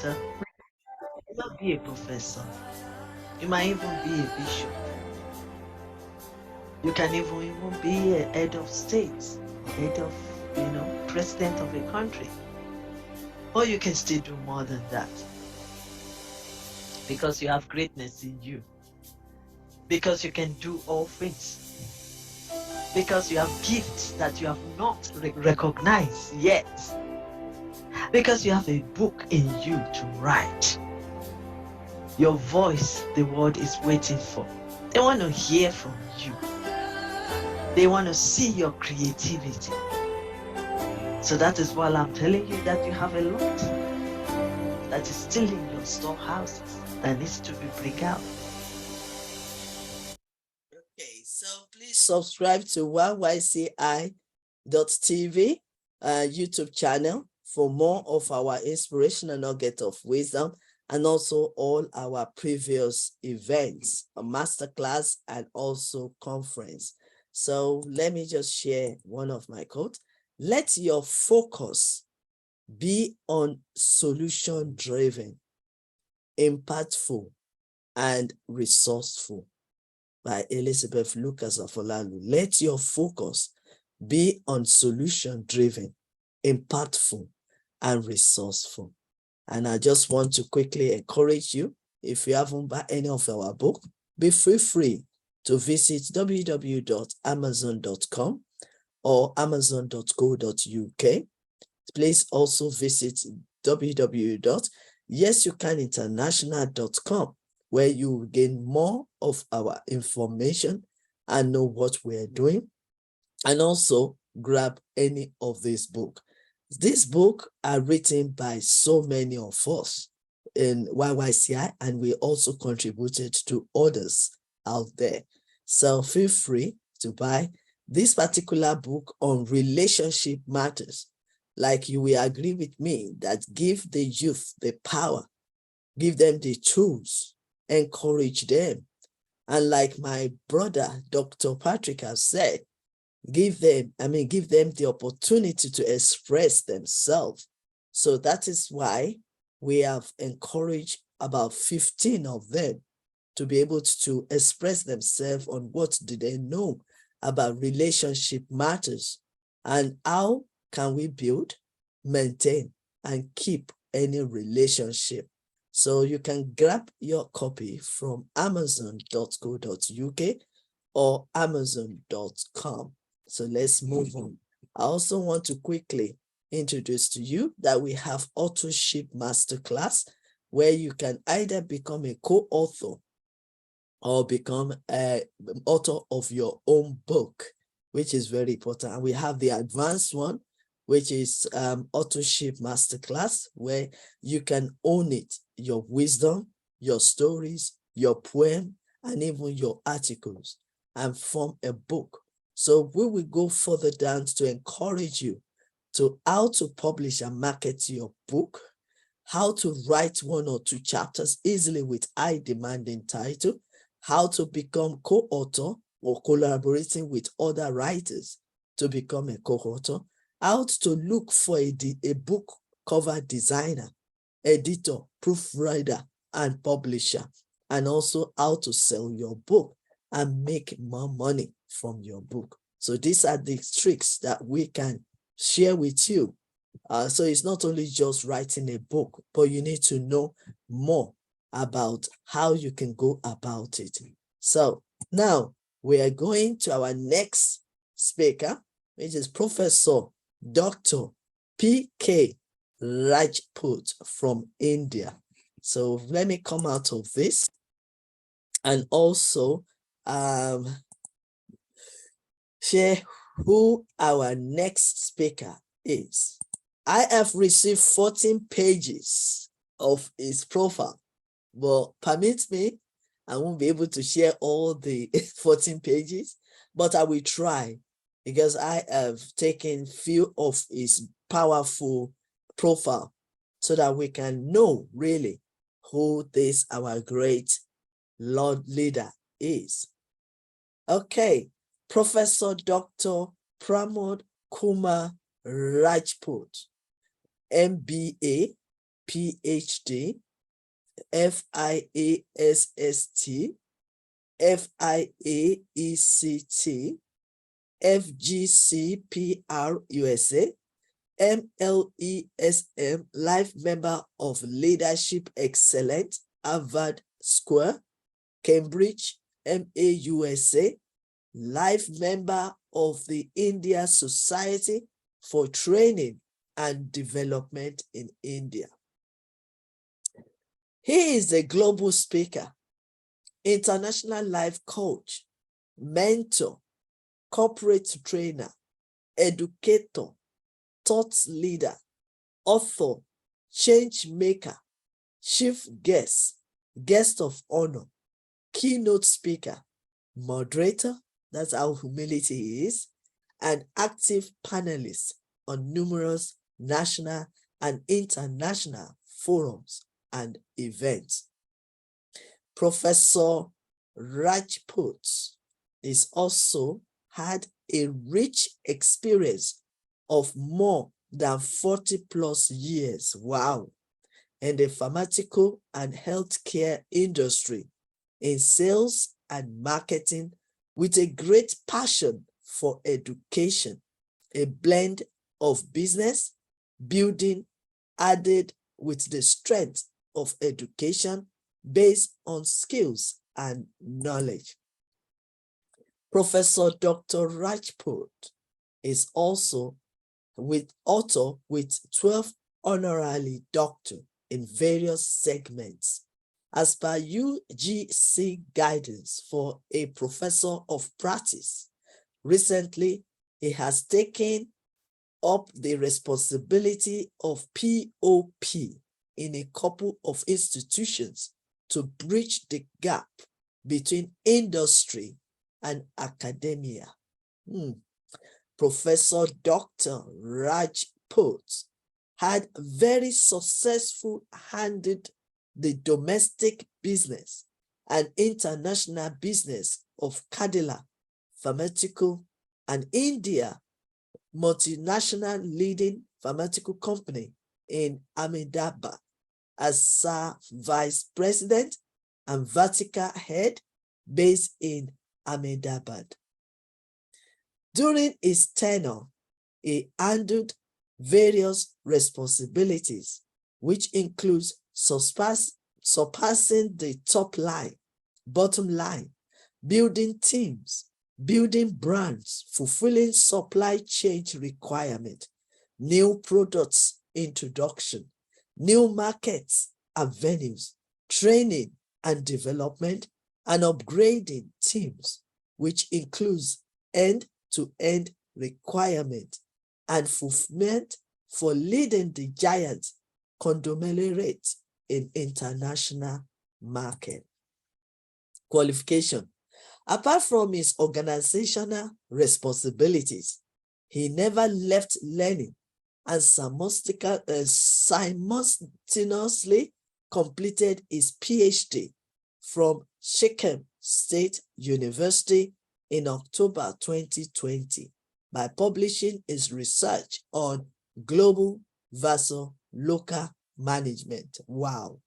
doctor, you might be a professor, you might even be a bishop, you can even be a head of state, or head of, president of a country. Or you can still do more than that because you have greatness in you, because you can do all things, because you have gifts that you have not recognized yet, because you have a book in you to write. Your voice, the world is waiting for. They want to hear from you. They want to see your creativity. So that is why I'm telling you that you have a lot that is still in your storehouses that needs to be bring out. Okay, so please subscribe to YYCI.tv YouTube channel for more of our inspirational nugget of wisdom, and also all our previous events, a masterclass and also conference. So let me just share one of my quotes. Let your focus be on solution-driven, impactful, and resourceful, by Elizabeth Lucas Afolalu. Let your focus be on solution-driven, impactful, and resourceful. And I just want to quickly encourage you, if you haven't bought any of our book, be free to visit www.amazon.com or amazon.co.uk. Please also visit www.yesyoucaninternational.com, where you will gain more of our information and know what we're doing, and also grab any of this book. These books are written by so many of us in YYCI, and we also contributed to others out there. So feel free to buy this particular book on relationship matters. Like, you will agree with me that give the youth the power, give them the tools, encourage them. And like my brother, Dr. Patrick, has said, give them the opportunity to express themselves. So that is why we have encouraged about 15 of them to be able to express themselves on what do they know about relationship matters and how can we build, maintain, and keep any relationship. So you can grab your copy from amazon.co.uk or amazon.com. So let's move on. I also want to quickly introduce to you that we have authorship masterclass, where you can either become a co-author or become an author of your own book, which is very important. And we have the advanced one, which is authorship masterclass, where you can own it, your wisdom, your stories, your poem, and even your articles, and form a book. So we will go further down to encourage you to how to publish and market your book, how to write 1 or 2 chapters easily with high demanding title, how to become co-author or collaborating with other writers to become a co-author, how to look for a book cover designer, editor, proofreader, and publisher, and also how to sell your book and make more money from your book. So these are the tricks that we can share with you. So it's not only just writing a book, but you need to know more about how you can go about it. So now we are going to our next speaker, which is Professor Dr. P.K. Rajput from India. So let me come out of this and also share who our next speaker is. I have received 14 pages of his profile, but permit me, I won't be able to share all the 14 pages, but I will try, because I have taken few of his powerful profile so that we can know really who this our great Lord leader is. Okay, Professor Dr. Pramod Kumar Rajput, MBA, PhD, FIASST, FIAECT, FGCPR USA, MLESM, Life Member of Leadership Excellence, Harvard Square, Cambridge, MAUSA, Life Member of the India Society for Training and Development in India. He is a global speaker, international life coach, mentor, corporate trainer, educator, thought leader, author, change maker, chief guest, guest of honor, keynote speaker, moderator, that's how humility is, and active panelist on numerous national and international forums and events. Professor Rajput is also had a rich experience of more than 40 plus years, wow, in the pharmaceutical and healthcare industry, in sales and marketing, with a great passion for education, a blend of business building added with the strength of education based on skills and knowledge. Professor Dr. Rajput is also author with 12 honorary doctor in various segments. As per UGC guidance for a professor of practice, recently he has taken up the responsibility of POP in a couple of institutions to bridge the gap between industry and academia. Professor Dr. Rajput had very successful handled the domestic business and international business of Cadila Pharmaceutical and India multinational leading pharmaceutical company in Ahmedabad as vice president and vertical head based in Ahmedabad. During his tenure, he handled various responsibilities, which includes surpassing the top line, bottom line, building teams, building brands, fulfilling supply chain requirements, new products introduction, new markets and venues, training and development, and upgrading teams, which includes end-to-end requirement and fulfillment for leading the giant conglomerate in international market. Qualification. Apart from his organizational responsibilities, he never left learning and simultaneously completed his PhD from Shechem State University in October 2020 by publishing his research on global versus local management. Wow.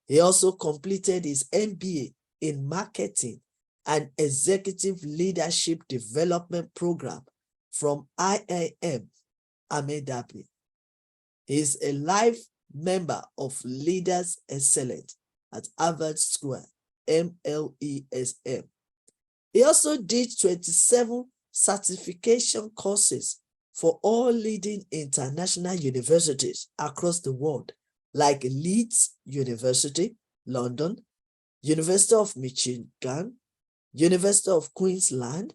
He also completed his MBA in marketing and executive leadership development program from IIM Ahmedabad. He is a life member of Leaders Excellence at Harvard Square, MLESM. He also did 27 certification courses for all leading international universities across the world, like Leeds University, London, University of Michigan, University of Queensland,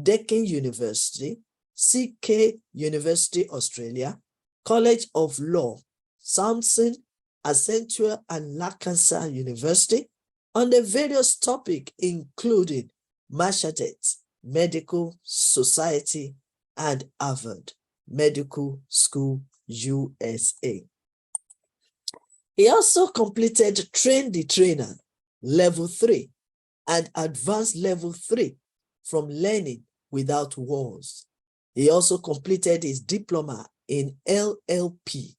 Deakin University, CK University, Australia, College of Law, Samson, Accenture, and Lancaster University on the various topics including Massachusetts Medical Society and Harvard Medical School, USA. He also completed Train the Trainer Level 3 and Advanced Level 3 from Learning Without Walls. He also completed his diploma in LLP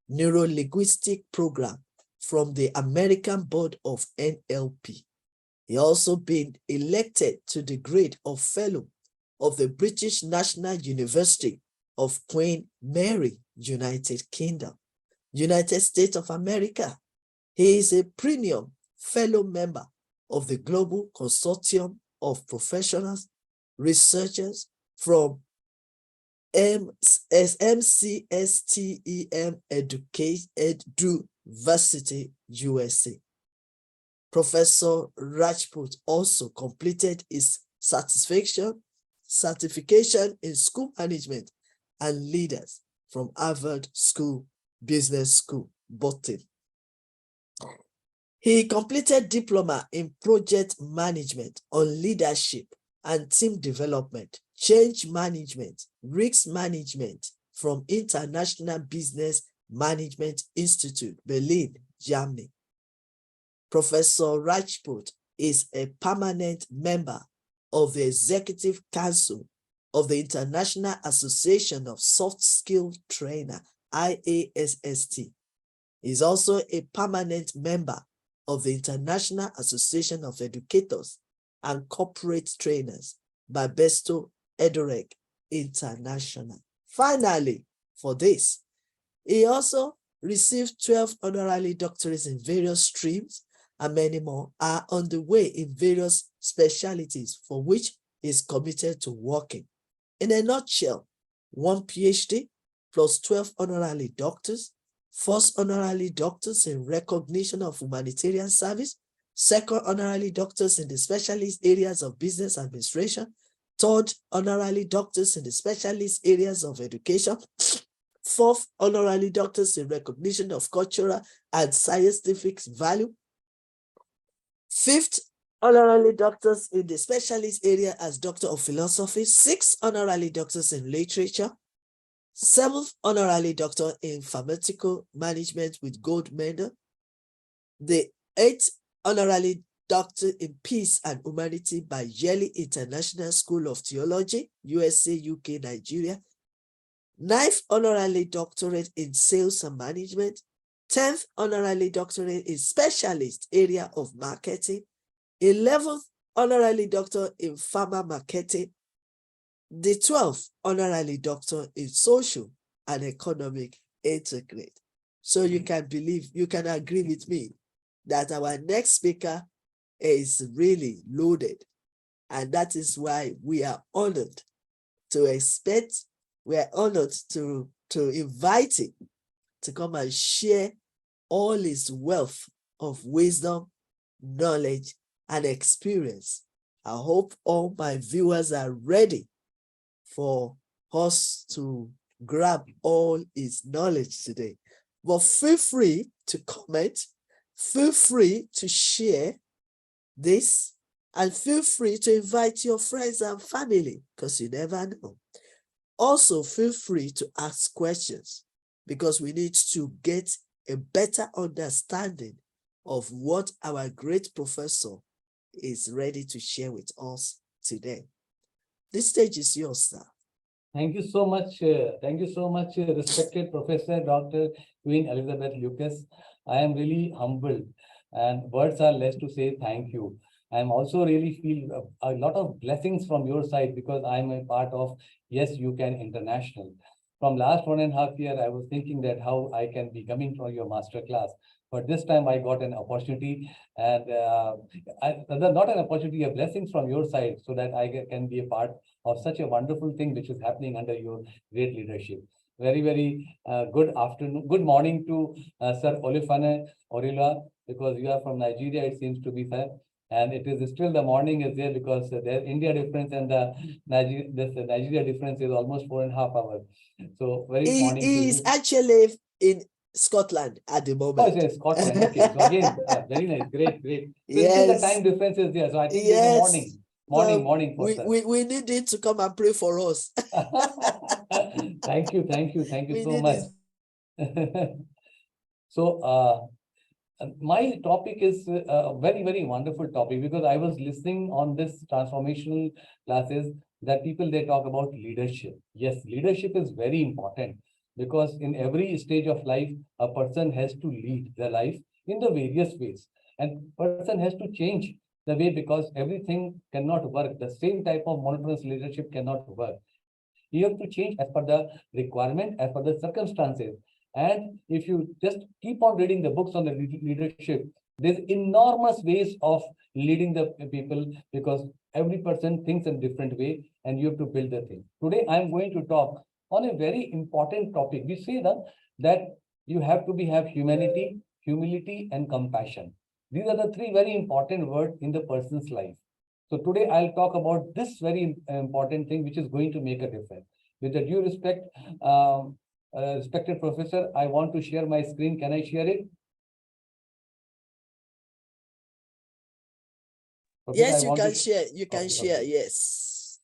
Neuro-Linguistic Program from the American Board of NLP. He also been elected to the grade of Fellow of the British National University of Queen Mary, United Kingdom, United States of America. He is a premium fellow member of the Global Consortium of Professionals, Researchers from MCSTEM Eduversity, USA. Professor Rajput also completed his certification in school management and leaders from Harvard Business School, Boston. He completed diploma in project management on leadership and team development, change management, risk management from International Business Management Institute, Berlin, Germany. Professor Rajput is a permanent member of the Executive Council of the International Association of Soft Skill Trainer, IASST. He is also a permanent member of the International Association of Educators and Corporate Trainers, Babesto Edoreg International. Finally, for this, he also received 12 honorary doctorates in various streams, and many more are on the way in various specialties for which he is committed to working. In a nutshell, 1 PhD plus 12 honorary doctors, first honorary doctors in recognition of humanitarian service, second honorary doctors in the specialist areas of business administration, third honorary doctors in the specialist areas of education, fourth honorary doctors in recognition of cultural and scientific value, fifth honorary doctors in the specialist area as Doctor of Philosophy, sixth honorary doctors in literature, seventh honorary doctor in pharmaceutical management with gold medal, the eighth honorary doctor in peace and humanity by Yale International School of Theology, USA, UK, Nigeria, ninth honorary doctorate in sales and management, 10th honorary doctorate in specialist area of marketing, 11th honorary doctor in pharma marketing, the 12th honorary doctor in social and economic integrate. So you can believe, you can agree with me that our next speaker is really loaded. And that is why we are honored to expect, we are honored to invite him to come and share all his wealth of wisdom, knowledge, and experience. I hope all my viewers are ready for us to grab all his knowledge today. But feel free to comment, feel free to share this, and feel free to invite your friends and family, because you never know. Also, feel free to ask questions, because we need to get a better understanding of what our great professor is ready to share with us today. This stage is yours, sir. Thank you so much. Respected Professor Dr. Queen Elizabeth Lucas. I am really humbled, and words are less to say thank you. I am also really feel a lot of blessings from your side, because I am a part of Yes You Can International. From last 1.5 years, I was thinking that how I can be coming for your master class. But this time I got an opportunity, and not an opportunity, a blessings from your side, so that I can be a part of such a wonderful thing which is happening under your great leadership. Very, very good afternoon, good morning to Sir Olufane Orila, because you are from Nigeria, it seems to be, sir. And it is still the morning is there, because the India difference and the Nigeria difference is almost 4.5 hours. So very morning to you. He is actually in Scotland at the moment. Oh, it's Scotland. Okay. So again, very nice. Great. So yes. Still the time difference is there. So I think it's the morning for we need him to come and pray for us. Thank you so much. So my topic is a very, very wonderful topic, because I was listening on this transformational classes that people, they talk about leadership. Yes, leadership is very important. because in every stage of life, a person has to lead the life in the various ways. And person has to change the way because everything cannot work. The same type of monotonous leadership cannot work. You have to change as per the requirement, as per the circumstances. And if you just keep on reading the books on the leadership, there's enormous ways of leading the people because every person thinks in different way and you have to build the thing. Today, I'm going to talk on a very important topic. We say that you have to have humanity, humility, and compassion. These are the three very important words in the person's life. So today I'll talk about this very important thing, which is going to make a difference. With the due respect, respected professor, I want to share my screen. Can I share it? Professor, Yes, I you want can to. share. You can Okay, share. okay. Yes.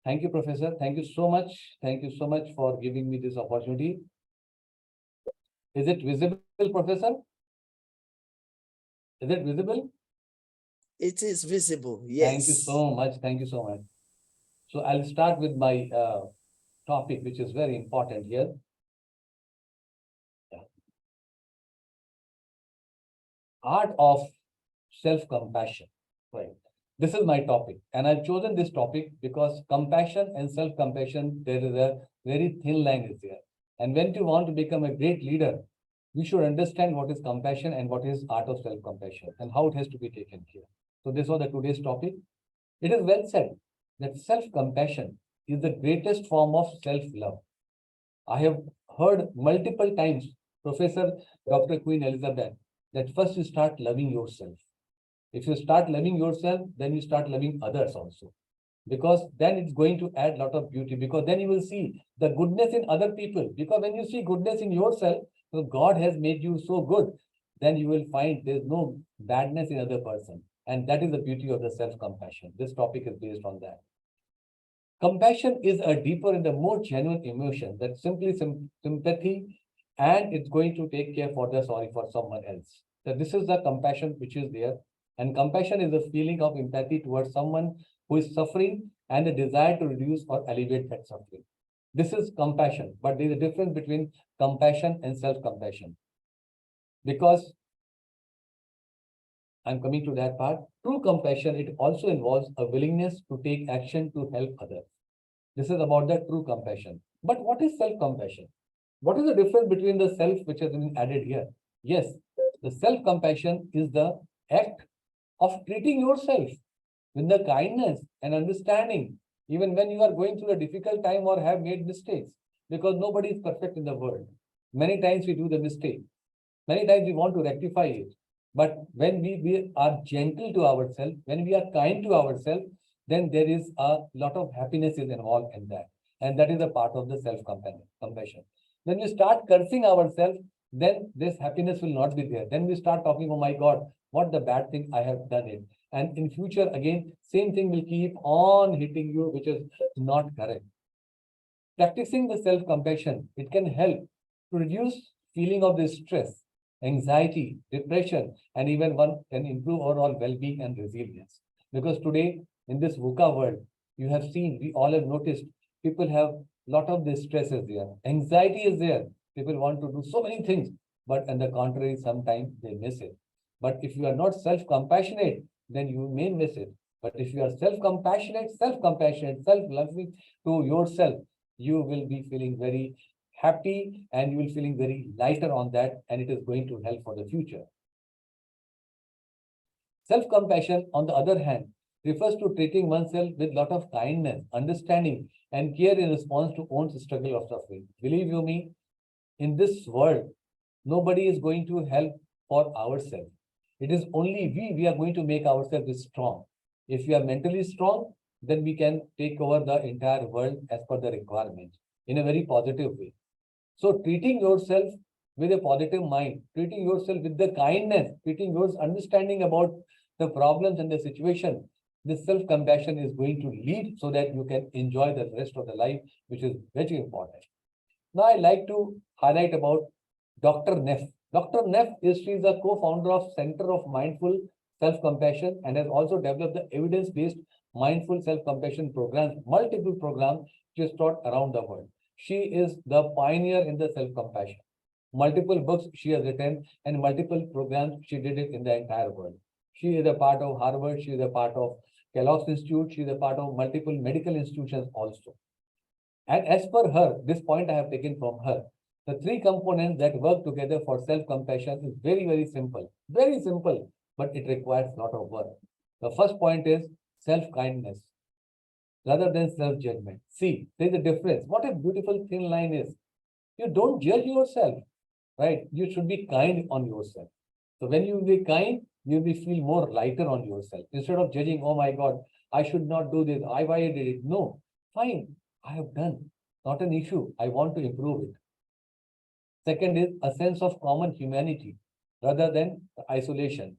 Thank you, Professor. Thank you so much. Thank you so much for giving me this opportunity. Is it visible, Professor? Is it visible? It is visible. Thank you Yes. so much. Thank you so much. So I'll start with my topic, which is very important here. Art of self-compassion. Right. This is my topic, and I've chosen this topic because compassion and self-compassion, there is a very thin line is there. And when you want to become a great leader, you should understand what is compassion and what is art of self-compassion and how it has to be taken care. So this was the today's topic. It is well said that self-compassion is the greatest form of self-love. I have heard multiple times, Professor Dr. Queen Elizabeth, that first you start loving yourself. If you start loving yourself, then you start loving others also. Because then it's going to add a lot of beauty, because then you will see the goodness in other people. Because when you see goodness in yourself, so God has made you so good, then you will find there's no badness in other person. And that is the beauty of the self-compassion. This topic is based on that. Compassion is a deeper and a more genuine emotion that simply sympathy, and it's going to take care for the sorry for someone else. So this is the compassion which is there. And compassion is a feeling of empathy towards someone who is suffering and a desire to reduce or alleviate that suffering. This is compassion, but there is a difference between compassion and self-compassion. Because I'm coming to that part. True compassion, it also involves a willingness to take action to help others. This is about the true compassion. But what is self-compassion? What is the difference between the self which has been added here? Yes, the self-compassion is the act of treating yourself with the kindness and understanding, even when you are going through a difficult time or have made mistakes, because nobody is perfect in the world. Many times we do the mistake. Many times we want to rectify it. But when we are gentle to ourselves, when we are kind to ourselves, then there is a lot of happiness is involved in that. And that is a part of the self-compassion. When we start cursing ourselves, then this happiness will not be there. Then we start talking, oh my God, what the bad thing I have done it. And in future, again, same thing will keep on hitting you, which is not correct. Practicing the self-compassion, it can help to reduce feeling of this stress, anxiety, depression, and even one can improve overall well-being and resilience. Because today, in this VUCA world, you have seen, we all have noticed, people have a lot of this stress is there. Anxiety is there. People want to do so many things, but on the contrary, sometimes they miss it. But if you are not self-compassionate, then you may miss it. But if you are self-compassionate, self-loving to yourself, you will be feeling very happy and you will feeling very lighter on that, and it is going to help for the future. Self-compassion, on the other hand, refers to treating oneself with lot of kindness, understanding, and care in response to one's struggle or suffering. Believe you me, in this world, nobody is going to help for ourselves. It is only we are going to make ourselves strong. If we are mentally strong, then we can take over the entire world as per the requirement in a very positive way. So treating yourself with a positive mind, treating yourself with the kindness, treating yours understanding about the problems and the situation, this self-compassion is going to lead so that you can enjoy the rest of the life, which is very important. Now I like to highlight about Dr. Neff. Dr. Neff she is a co-founder of Center of Mindful Self-Compassion and has also developed the evidence-based mindful self-compassion programs, multiple programs which is taught around the world. She is the pioneer in the self-compassion. Multiple books she has written and multiple programs she did it in the entire world. She is a part of Harvard, she is a part of Kellogg's Institute, she is a part of multiple medical institutions also. And as per her, this point I have taken from her, the three components that work together for self-compassion is very simple, but it requires a lot of work. The first point is self-kindness rather than self-judgment. See, there's a difference. What a beautiful thin line is. You don't judge yourself, right? You should be kind on yourself. So when you be kind, you will feel more lighter on yourself. Instead of judging, oh my God, I should not do this. Why I did it? No, fine, I have done. Not an issue. I want to improve it. Second is a sense of common humanity rather than isolation.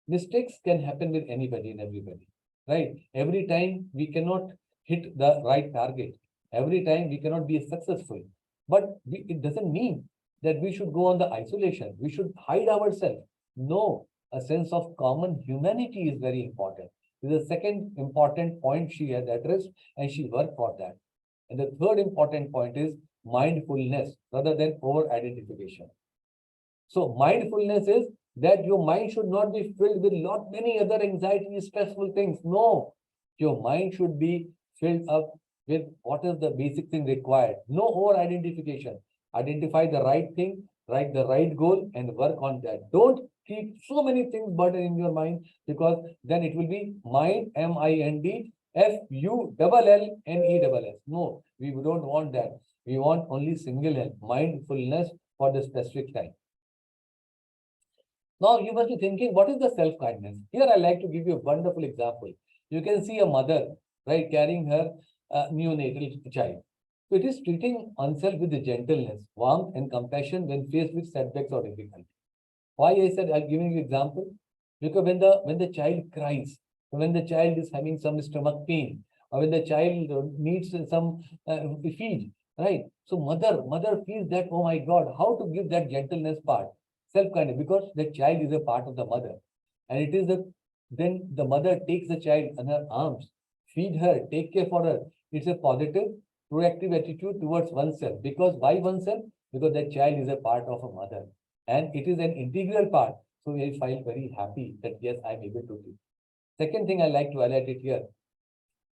Mistakes can happen with anybody and everybody, right? Every time we cannot hit the right target. Every time we cannot be successful. But it doesn't mean that we should go on the isolation. We should hide ourselves. No, a sense of common humanity is very important. This is the second important point she has addressed, and she worked for that. And the third important point is mindfulness rather than over identification. So mindfulness is that your mind should not be filled with lot many other anxiety, stressful things. No, your mind should be filled up with what is the basic thing required. No over identification. Identify the right thing, write the right goal, and work on that. Don't keep so many things burden in your mind, because then it will be mind, MIND, FULLNESS. No, we don't want that. We want only single L, mindfulness for the specific time. Now you must be thinking, what is the self-kindness? Here I like to give you a wonderful example. You can see a mother, right, carrying her neonatal child. So it is treating oneself with gentleness, warmth, and compassion when faced with setbacks or difficulty. Why I said I'm giving you example? Because when the child cries, when the child is having some stomach pain, or when the child needs some feed, right? So mother feels that, oh my God, how to give that gentleness part, self-kindness, because the child is a part of the mother, and it is then the mother takes the child in her arms, feed her, take care for her. It's a positive, proactive attitude towards oneself. Because why oneself? Because that child is a part of a mother, and it is an integral part. So we feel very happy that yes, I'm able to do. Second thing I like to highlight it here.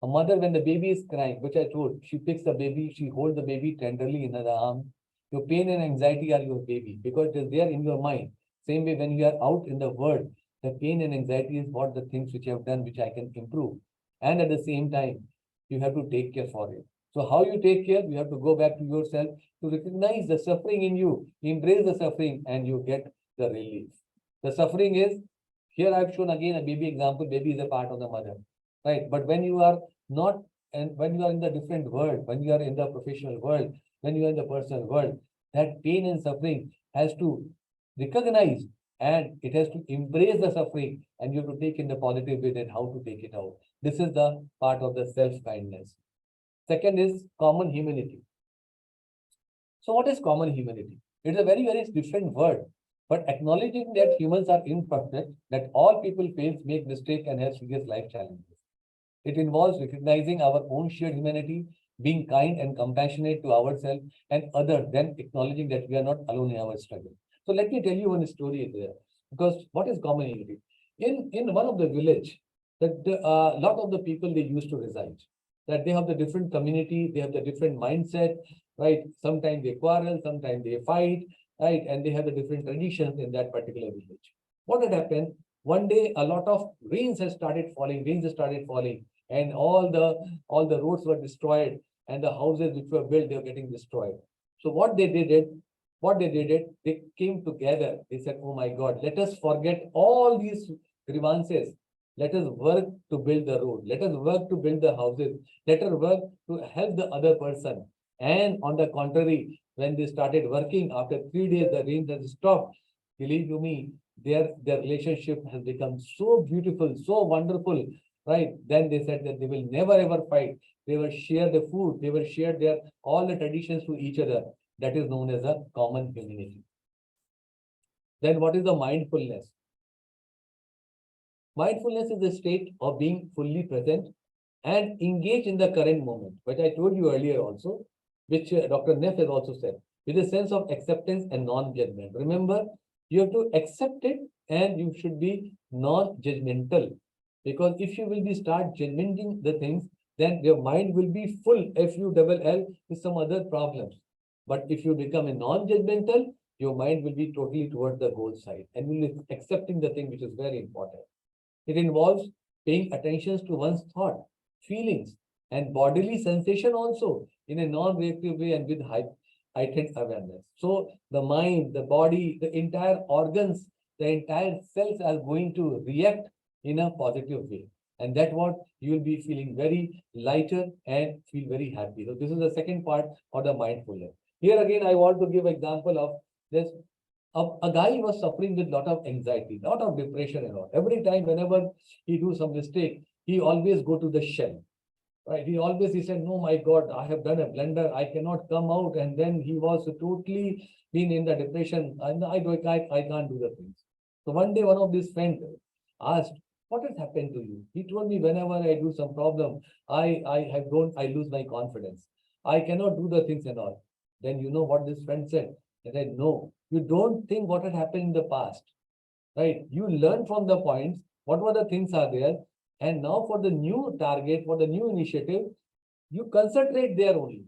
A mother, when the baby is crying, which I told, she picks the baby, she holds the baby tenderly in her arms. Your pain and anxiety are your baby, because it is there in your mind. Same way when you are out in the world, the pain and anxiety is what the things which you have done, which I can improve. And at the same time, you have to take care for it. So how you take care, you have to go back to yourself to recognize the suffering in you, embrace the suffering, and you get the relief. The suffering is, here I've shown again a baby example. Baby is a part of the mother, right? But when you are not, and when you are in the different world, when you are in the professional world, when you are in the personal world, that pain and suffering has to recognize, and it has to embrace the suffering, and you have to take in the positive way that how to take it out. This is the part of the self-kindness. Second is common humanity. So what is common humanity? It's a very different word, but acknowledging that humans are imperfect, that all people fail, make mistakes, and have serious life challenges. It involves recognizing our own shared humanity, being kind and compassionate to ourselves and others, then acknowledging that we are not alone in our struggle. So let me tell you one story there, because what is common humanity? In one of the village, that lot of the people they used to reside, that they have the different community, they have the different mindset, right? Sometimes they quarrel, sometimes they fight, right? And they have the different traditions in that particular village. What had happened? One day, a lot of rains has started falling, and all the roads were destroyed, and the houses which were built, they were getting destroyed. So what they did, they came together. They said, "Oh my God, let us forget all these grievances. Let us work to build the road. Let us work to build the houses. Let us work to help the other person." And on the contrary, when they started working, after 3 days, the rain has stopped. Believe you me, their relationship has become so beautiful, so wonderful, right? Then they said that they will never ever fight. They will share the food. They will share their all the traditions to each other. That is known as a common humanity. Then what is the mindfulness? Mindfulness is a state of being fully present and engaged in the current moment, which I told you earlier also. which Dr. Neff has also said, with a sense of acceptance and non-judgment. Remember, you have to accept it and you should be non-judgmental. Because if you will be start judging the things, then your mind will be full FULL with some other problems. But if you become a non-judgmental, your mind will be totally towards the goal side and will be accepting the thing which is very important. It involves paying attention to one's thought, feelings, and bodily sensation also in a non-reactive way and with heightened awareness. So the mind, the body, the entire organs, the entire cells are going to react in a positive way. And that's what you will be feeling very lighter and feel very happy. So this is the second part of the mindfulness. Here again, I want to give example of this. A guy was suffering with lot of anxiety, lot of depression and all. Every time, whenever he do some mistake, he always go to the shell. Right? He said, "No, my God, I have done a blunder. I cannot come out." And then he was totally been in the depression. And I can't do the things. So one day, one of these friends asked, "What has happened to you?" He told me, "Whenever I do some problem, I lose my confidence. I cannot do the things and all." Then you know what this friend said? He said, "No, you don't think what had happened in the past, right? You learn from the points, what were the things are there, and now for the new target, for the new initiative, you concentrate there only.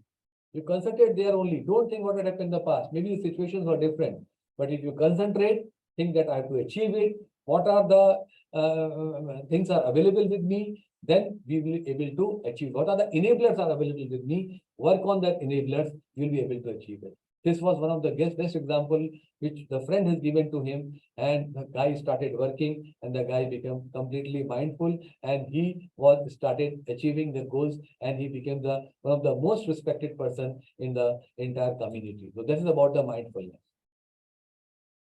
You concentrate there only. Don't think what had happened in the past. Maybe the situations were different, but if you concentrate, think that I have to achieve it. What are the things are available with me? Then we will be able to achieve. What are the enablers are available with me? Work on that enablers. You will be able to achieve it. This was one of the best example which the friend has given to him, and the guy started working, and the guy became completely mindful, and he was started achieving the goals, and he became the one of the most respected person in the entire community. So this is about the mindfulness.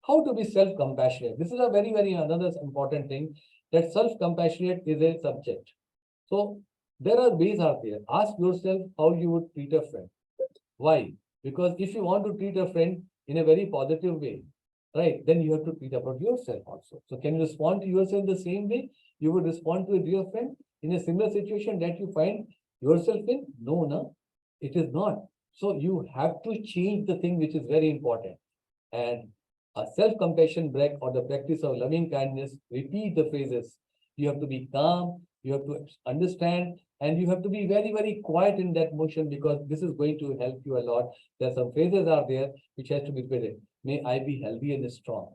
How to be self-compassionate? This is a very another important thing, that self-compassionate is a subject. So there are ways out there. Ask yourself how you would treat a friend. Why? Because if you want to treat a friend in a very positive way, right, then you have to treat about yourself also. So can you respond to yourself the same way you would respond to a dear friend in a similar situation that you find yourself in? No, no, it is not. So you have to change the thing which is very important. And a self-compassion break or the practice of loving kindness, repeat the phrases. You have to be calm, you have to understand, and you have to be very quiet in that motion, because this is going to help you a lot. There are some phrases are there which has to be repeated. May I be healthy and strong.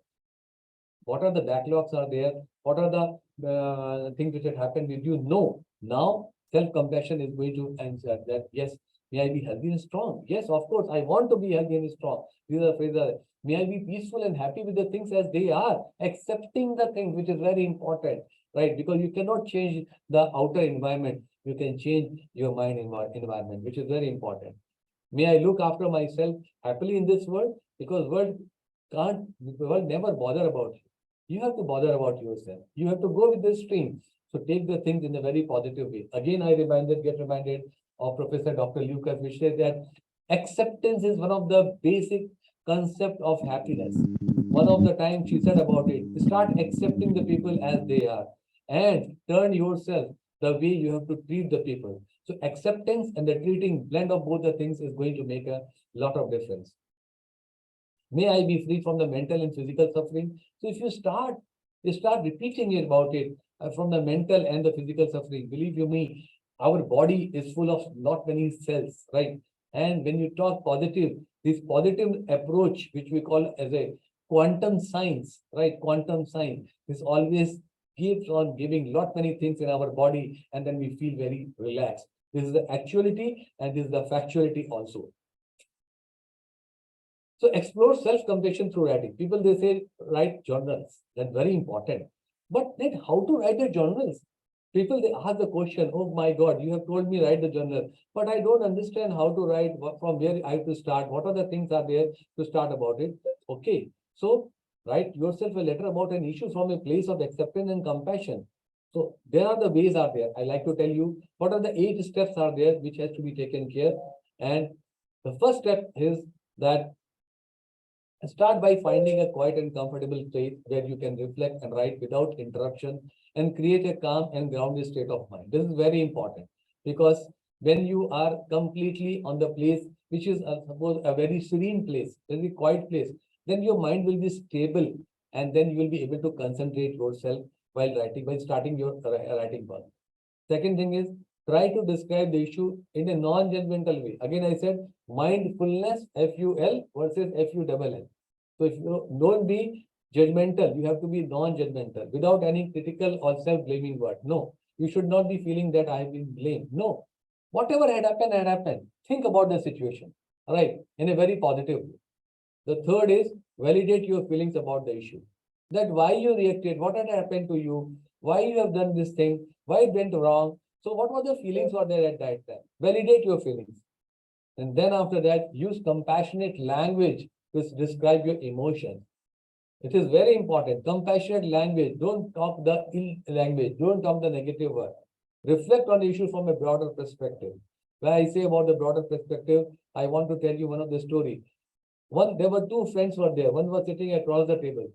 What are the backlogs are there? What are the things which have happened with you? No. Now, self-compassion is going to answer that, yes, may I be healthy and strong? Yes, of course, I want to be healthy and strong. These are phrases. May I be peaceful and happy with the things as they are, accepting the things, which is very important, right? Because you cannot change the outer environment. You can change your mind environment, which is very important. May I look after myself happily in this world, because world never bother about you. You have to bother about yourself. You have to go with the stream. So take the things in a very positive way. Again, get reminded of Professor Dr. Lucas, which says that acceptance is one of the basic concept of happiness. One of the times she said about it, start accepting the people as they are and turn yourself the way you have to treat the people. So acceptance and the treating blend of both the things is going to make a lot of difference. May I be free from the mental and physical suffering. So if you start repeating about it from the mental and the physical suffering. Believe you me, our body is full of not many cells, right? And when you talk positive, this positive approach, which we call as a quantum science, right? Quantum science is always keeps on giving lot many things in our body, and then we feel very relaxed. This is the actuality, and this is the factuality also. So explore self-compassion through writing. People, they say write journals. That's very important. But then how to write the journals? People, they ask the question, oh my God, you have told me write the journal, but I don't understand how to write, from where I have to start. What are the things are there to start about it? Okay. So write yourself a letter about an issue from a place of acceptance and compassion. So there are the ways are there. I like to tell you what are the 8 steps are there which has to be taken care. And the first step is that start by finding a quiet and comfortable place where you can reflect and write without interruption and create a calm and grounded state of mind. This is very important, because when you are completely on the place which is suppose a very serene place, very quiet place, then your mind will be stable, and then you will be able to concentrate yourself while writing, while starting your writing work. Second thing is, try to describe the issue in a non-judgmental way. Again, I said mindfulness, FUL versus FULL. So if you don't be judgmental, you have to be non-judgmental without any critical or self-blaming word. No, you should not be feeling that I have been blamed. No, whatever had happened, had happened. Think about the situation, all right, in a very positive way. The third is validate your feelings about the issue. That why you reacted, what had happened to you, why you have done this thing, why it went wrong. So what were the feelings were there at that time? Validate your feelings. And then after that, use compassionate language to describe your emotions. It is very important. Compassionate language. Don't talk the ill language. Don't talk the negative word. Reflect on the issue from a broader perspective. When I say about the broader perspective, I want to tell you one of the story. There were two friends were there. One was sitting across the table.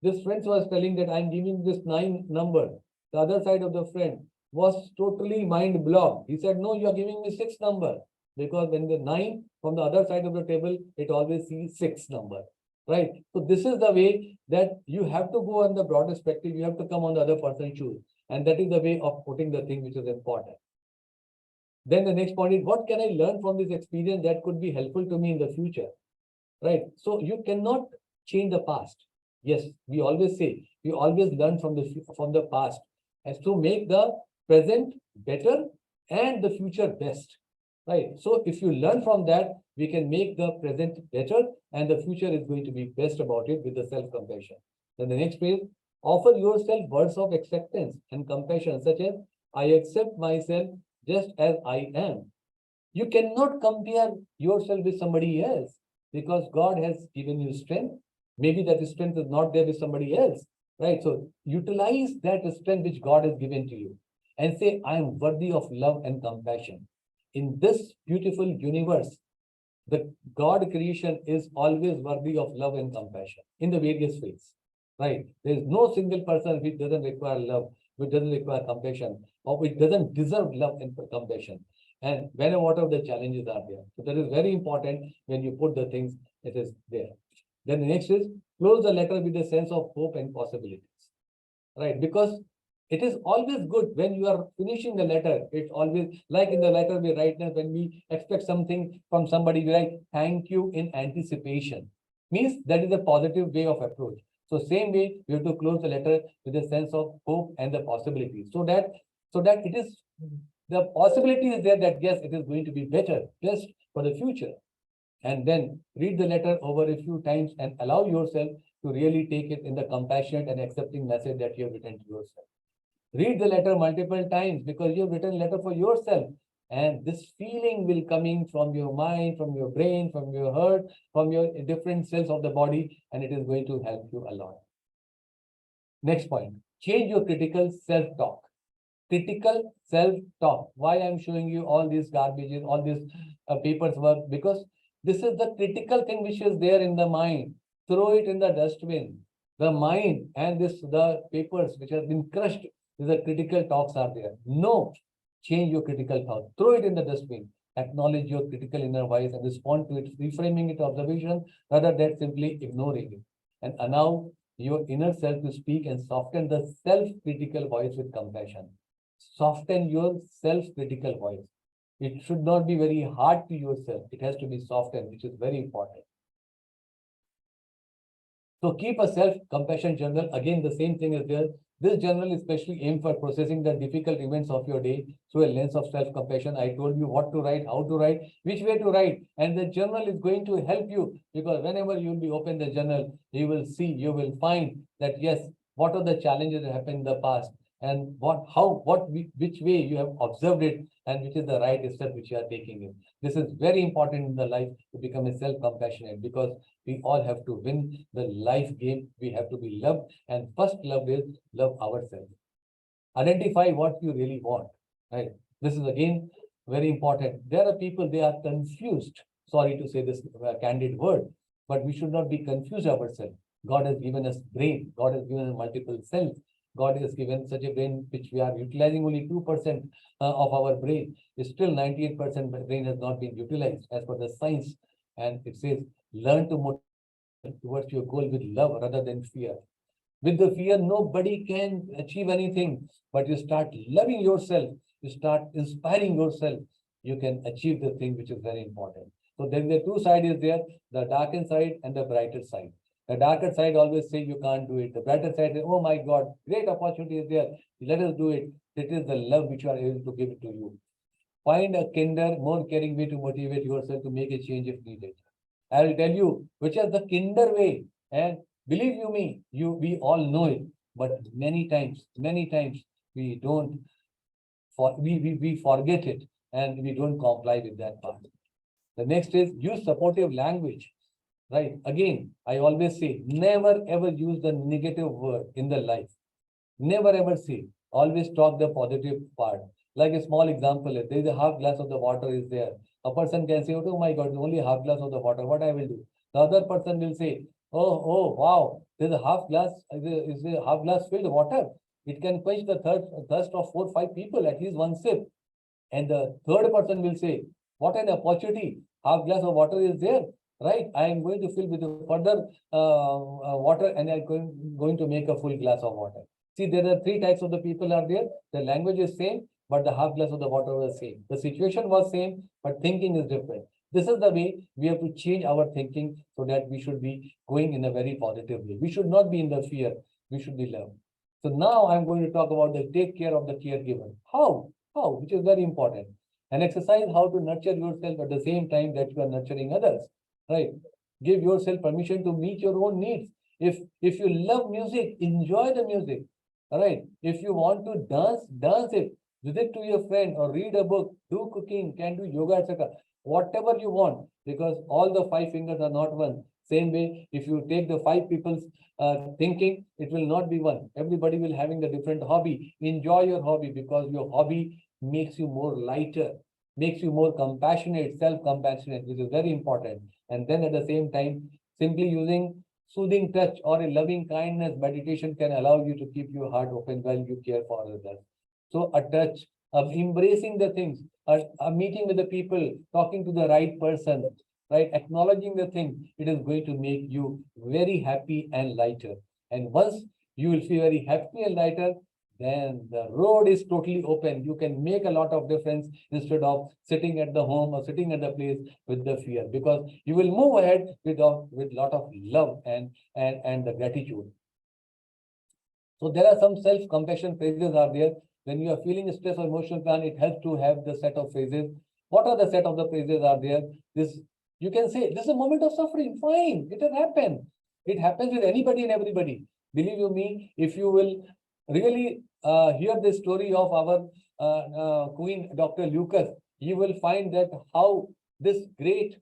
This friend was telling that I'm giving this 9 number. The other side of the friend was totally mind blocked. He said, no, you are giving me 6 number. Because when the 9 from the other side of the table, it always sees 6 number. Right. So this is the way that you have to go on the broad perspective. You have to come on the other person's shoes. And that is the way of putting the thing which is important. Then the next point is, what can I learn from this experience that could be helpful to me in the future? Right. So you cannot change the past. Yes, we always say we always learn from the past as to make the present better and the future best. Right. So if you learn from that, we can make the present better and the future is going to be best about it with the self-compassion. Then the next page, offer yourself words of acceptance and compassion, such as I accept myself just as I am. You cannot compare yourself with somebody else because God has given you strength. Maybe that strength is not there with somebody else, right? So utilize that strength which God has given to you and say, I am worthy of love and compassion. In this beautiful universe, the God creation is always worthy of love and compassion in the various ways, right? There is no single person which doesn't require love, which doesn't require compassion, or which doesn't deserve love and compassion. And whatever the challenges are there. So that is very important when you put the things, it is there. Then the next is close the letter with a sense of hope and possibilities, right? Because it is always good when you are finishing the letter. It's always like in the letter we write now, when we expect something from somebody, we write thank you in anticipation. Means that is a positive way of approach. So same way, you have to close the letter with a sense of hope and the possibilities. So that it is the possibility is there that yes, it is going to be better, best for the future. And then read the letter over a few times and allow yourself to really take it in the compassionate and accepting message that you have written to yourself. Read the letter multiple times because you've written a letter for yourself. And this feeling will coming from your mind, from your brain, from your heart, from your different cells of the body, and it is going to help you a lot. Next point, change your critical self-talk. Critical self-talk. Why I'm showing you all these garbages, all these papers work, because this is the critical thing which is there in the mind. Throw it in the dustbin. The mind and the papers which have been crushed, the critical talks are there. No, change your critical thought. Throw it in the dustbin. Acknowledge your critical inner voice and respond to it, reframing it observation rather than simply ignoring it. And allow your inner self to speak and soften the self-critical voice with compassion. Soften your self-critical voice. It should not be very hard to yourself. It has to be softened, which is very important. So keep a self-compassion journal. Again, the same thing is there. This journal is specially aimed for processing the difficult events of your day through a lens of self-compassion. I told you what to write, how to write, which way to write. And the journal is going to help you because whenever you will be open the journal, you will see, you will find that yes, what are the challenges that happened in the past and which way you have observed it and which is the right step which you are taking it. This is very important in the life to become a self-compassionate because we all have to win the life game. We have to be loved. And first love is love ourselves. Identify what you really want, right? This is again very important. There are people, they are confused. Sorry to say this candid word, but we should not be confused ourselves. God has given us brain. God has given us multiple cells. God has given such a brain which we are utilizing only 2% of our brain. Still 98% brain has not been utilized as per the science. And it says, learn to motivate yourself towards your goal with love rather than fear. With the fear, nobody can achieve anything. But you start loving yourself, you start inspiring yourself, you can achieve the thing which is very important. So then the two sides is there, the darkened side and the brighter side. The darker side always say you can't do it. The brighter side says, oh my God, great opportunity is there. Let us do it. It is the love which you are able to give it to you. Find a kinder, more caring way to motivate yourself to make a change if needed. I will tell you which is the kinder way. And believe you me, we all know it. But many times we don't we forget it and we don't comply with that part. The next is use supportive language. Right. Again, I always say never ever use the negative word in the life. Never ever say. Always talk the positive part. Like a small example, there is a half glass of the water is there. A person can say, oh my God, only half glass of the water. What I will do? The other person will say, oh wow, there's a half glass. Is a half glass filled water? It can quench the thirst of 4 or 5 people at least one sip. And the third person will say, what an opportunity! Half glass of water is there, right? I am going to fill with further water and I am going to make a full glass of water. See, there are 3 types of the people are there. The language is same, but the half glass of the water was same. The situation was same, but thinking is different. This is the way we have to change our thinking so that we should be going in a very positive way. We should not be in the fear. We should be love. So now I'm going to talk about the take care of the caregiver. How? How? Which is very important. And exercise how to nurture yourself at the same time that you are nurturing others. Right? Give yourself permission to meet your own needs. If you love music, enjoy the music. All right. If you want to dance, dance it. Visit to your friend or read a book, do cooking, can do yoga, etc. Whatever you want, because all the 5 fingers are not one. Same way, if you take the 5 people's thinking, it will not be one. Everybody will having the different hobby. Enjoy your hobby because your hobby makes you more lighter, makes you more compassionate, self-compassionate, which is very important. And then at the same time, simply using soothing touch or a loving kindness meditation can allow you to keep your heart open while you care for others. So a touch of embracing the things, a meeting with the people, talking to the right person, right? Acknowledging the thing, it is going to make you very happy and lighter. And once you will feel very happy and lighter, then the road is totally open. You can make a lot of difference instead of sitting at the home or sitting at the place with the fear, because you will move ahead with lot of love and the gratitude. So there are some self-compassion phrases are there. When you are feeling stress or emotional plan, it helps to have the set of phrases. What are the set of the phrases are there? This you can say, this is a moment of suffering. Fine, it has happened. It happens with anybody and everybody. Believe you me, if you will really hear the story of our Queen Dr. Lucas, you will find that how this great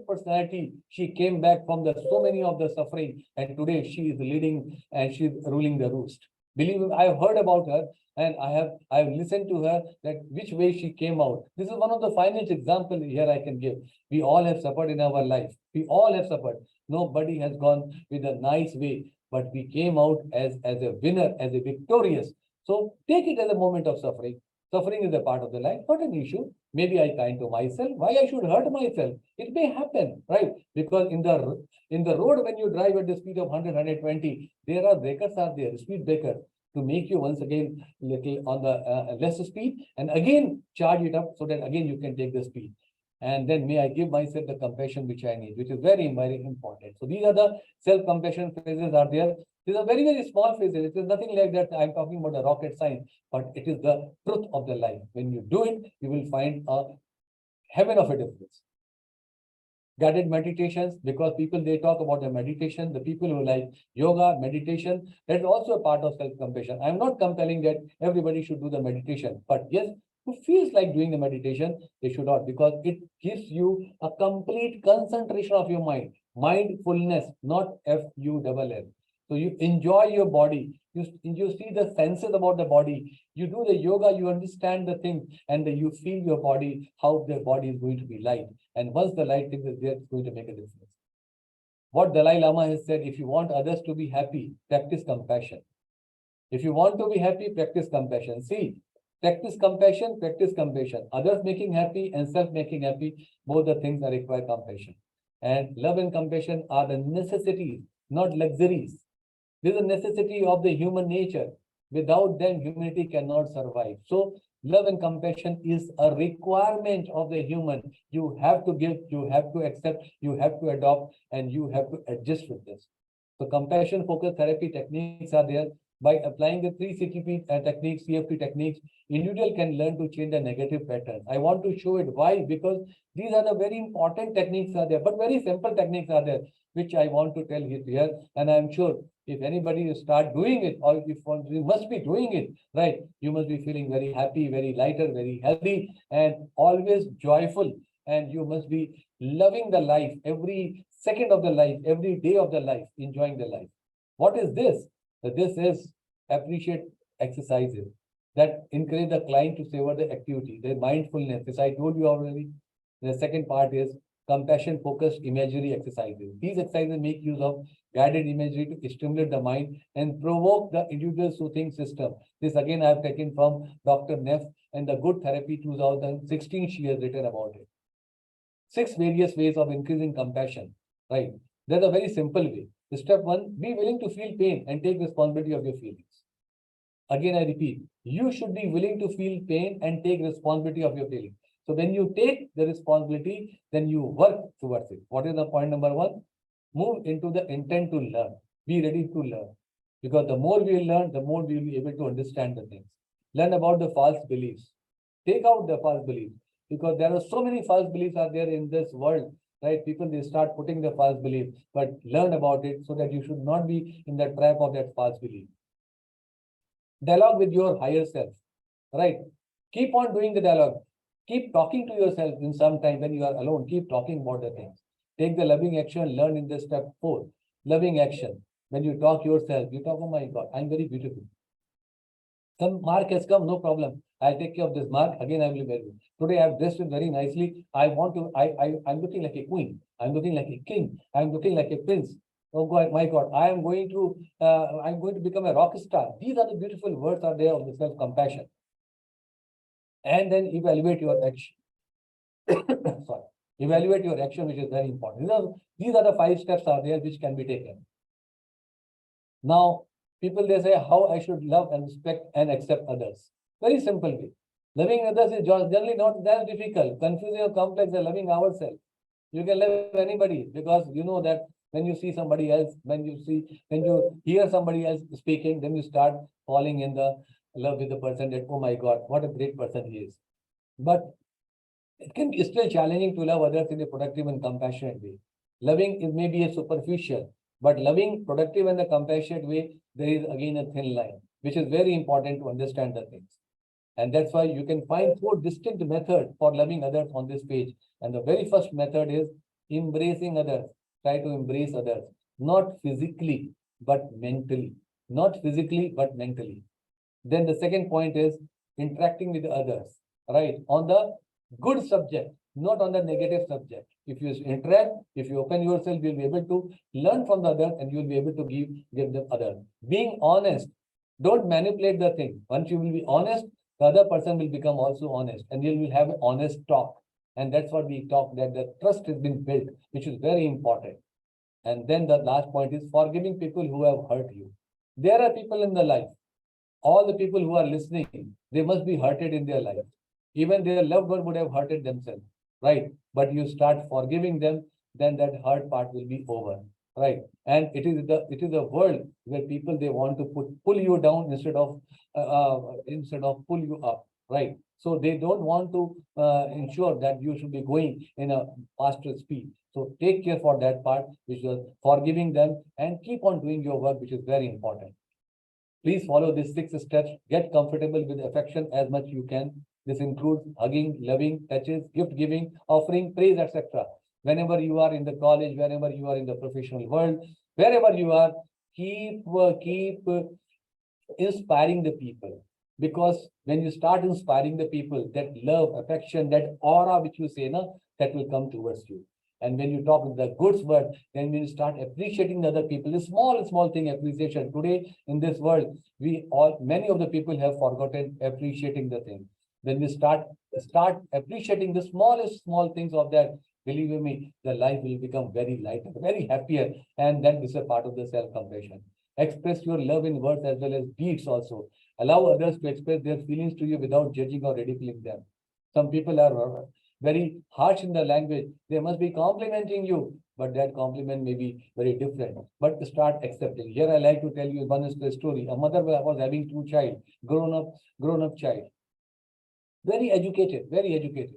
personality, she came back from the so many of the suffering, and today she is leading and she's ruling the roost. Believe me, I have heard about her and I have listened to her that which way she came out. This is one of the finest examples here I can give. We all have suffered in our life. We all have suffered. Nobody has gone with a nice way, but we came out as a winner, as a victorious. So take it as a moment of suffering. Suffering is a part of the life, not an issue. Maybe I kind to myself. Why I should hurt myself? It may happen, right? Because in the road, when you drive at the speed of 100, 120, there are breakers are there, speed breakers, to make you once again little on the less speed and again charge it up so that again you can take the speed. And then may I give myself the compassion which I need, which is very, very important. So these are the self-compassion phrases are there. These are very, very small phrases. It is nothing like that. I'm talking about the rocket science, but it is the truth of the life. When you do it, you will find a heaven of a difference. Guided meditations, because people they talk about the meditation, the people who like yoga, meditation, that is also a part of self-compassion. I'm not compelling that everybody should do the meditation, but yes, who feels like doing the meditation, they should not, because it gives you a complete concentration of your mind, mindfulness, not FULL. So you enjoy your body, you see the senses about the body, you do the yoga, you understand the thing, and you feel your body, how the body is going to be light. And once the light thing is there, it's going to make a difference. What Dalai Lama has said, if you want others to be happy, practice compassion. If you want to be happy, practice compassion. See, practice compassion, practice compassion. Others making happy and self making happy, both the things are require compassion. And love and compassion are the necessities, not luxuries. This is a necessity of the human nature. Without them, humanity cannot survive. So, love and compassion is a requirement of the human. You have to give, you have to accept, you have to adopt, and you have to adjust with this. So, compassion focused therapy techniques are there. By applying the 3 CTP techniques, CFT techniques, individual can learn to change the negative pattern. I want to show it. Why? Because these are the very important techniques are there, but very simple techniques are there, which I want to tell you here. And I'm sure if anybody start doing it, or if you must be doing it, right? You must be feeling very happy, very lighter, very healthy, and always joyful. And you must be loving the life, every second of the life, every day of the life, enjoying the life. What is this? This is appreciate exercises that encourage the client to savor the activity, the mindfulness, as I told you already. The second part is compassion focused imagery exercises. These exercises make use of guided imagery to stimulate the mind and provoke the individual soothing system. This again I have taken from Dr. Neff and the Good Therapy 2016. She has written about it. 6 various ways of increasing compassion, right? There's a very simple way. Step 1, be willing to feel pain and take responsibility of your feelings. Again, I repeat, you should be willing to feel pain and take responsibility of your feelings. So when you take the responsibility, then you work towards it. What is the point number 1? Move into the intent to learn. Be ready to learn. Because the more we learn, the more we will be able to understand the things. Learn about the false beliefs. Take out the false beliefs. Because there are so many false beliefs are there in this world, right? People, they start putting the false belief, but learn about it so that you should not be in the trap of that false belief. Dialogue with your higher self, right? Keep on doing the dialogue. Keep talking to yourself in some time when you are alone. Keep talking about the things. Take the loving action, learn in the step 4. Loving action. When you talk yourself, you talk, oh my God, I'm very beautiful. Some mark has come, no problem. I'll take care of this mark. Again, I will be very good. Today I've dressed it very nicely. I'm looking like a queen. I'm looking like a king. I'm looking like a prince. Oh God, my God, I'm going to become a rock star. These are the beautiful words are there of the self-compassion. And then evaluate your action. Sorry. Evaluate your action, which is very important. These are the 5 steps are there which can be taken. Now, people, they say how I should love and respect and accept others. Very simple way. Loving others is generally not that difficult. Confusing or complex than loving ourselves. You can love anybody because you know that when you see somebody else, when you hear somebody else speaking, then you start falling in the love with the person that, oh my God, what a great person he is. But it can be still challenging to love others in a productive and compassionate way. Loving is maybe a superficial, but loving productive and the compassionate way, there is again a thin line, which is very important to understand the things. And that's why you can find 4 distinct methods for loving others on this page. And the very first method is embracing others. Try to embrace others, not physically, but mentally. Not physically, but mentally. Then the second point is interacting with others, right? On the good subject, not on the negative subject. If you interact, if you open yourself, you'll be able to learn from the other and you'll be able to give them other. Being honest, don't manipulate the thing. Once you will be honest, the other person will become also honest and you will have an honest talk. And that's what we talk, that the trust has been built, which is very important. And then the last point is forgiving people who have hurt you. There are people in the life, all the people who are listening, they must be hurted in their life. Even their loved one would have hurted themselves, right? But you start forgiving them, then that hurt part will be over, right? And it is a world where people, they want to pull you down instead of pull you up, right? So they don't want to ensure that you should be going in a faster speed. So take care for that part, which is forgiving them, and keep on doing your work, which is very important. Please follow these 6 steps. Get comfortable with affection as much you can. This includes hugging, loving, touches, gift giving, offering, praise, etc. Whenever you are in the college, wherever you are in the professional world, wherever you are, keep inspiring the people. Because when you start inspiring the people, that love, affection, that aura which you say, that will come towards you. And when you talk with the good word, then when you start appreciating the other people, the small thing appreciation. Today in this world, many of the people have forgotten appreciating the thing. When we start appreciating the small things of that, believe you me, the life will become very lighter, very happier, and then this is a part of the self-compassion. Express your love in words as well as deeds also. Allow others to express their feelings to you without judging or ridiculing them. Some people are very harsh in the language. They must be complimenting you, but that compliment may be very different. But start accepting. Here I like to tell you one is the story. A mother was having two child, grown up child, very educated, very educated.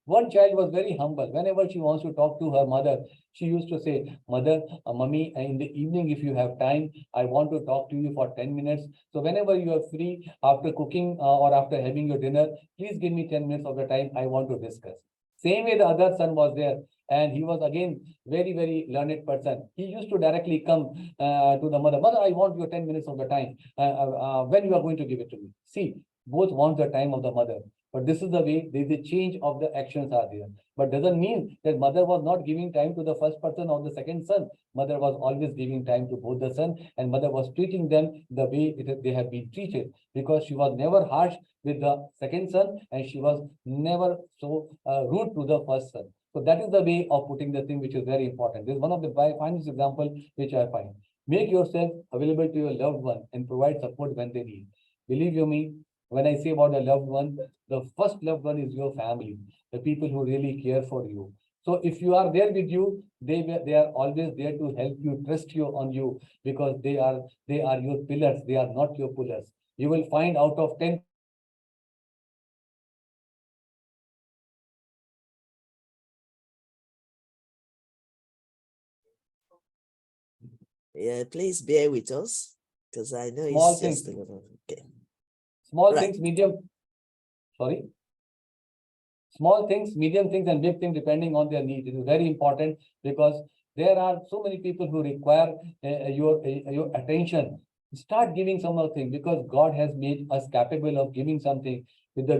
One child was very humble. Whenever she wants to talk to her mother, she used to say, Mother, Mummy, in the evening, if you have time, I want to talk to you for 10 minutes. So whenever you are free, after cooking or after having your dinner, please give me 10 minutes of the time. I want to discuss. Same way the other son was there. And he was again very learned person. He used to directly come to the mother. Mother, I want your 10 minutes of the time. When you are going to give it to me? See, both want the time of the mother. But this is the way the change of the actions are there. But doesn't mean that mother was not giving time to the first person or the second son. Mother was always giving time to both the son, and mother was treating them the way they have been treated, because she was never harsh with the second son and she was never so rude to the first son. So that is the way of putting the thing, which is very important. This is one of the finest example which I find. Make yourself available to your loved one and provide support when they need. Believe you me, when I say about the loved one, the first loved one is your family, the people who really care for you. So if you are there with you, they are always there to help you, trust you on you, because they are your pillars. They are not your pullers. You will find out of 10 Yeah, please bear with us because I know small it's things, just a little. Okay. small Right. things, sorry, small things, medium things, and big things depending on their need. It is very important because there are so many people who require your attention. Start giving some of things, because God has made us capable of giving something with the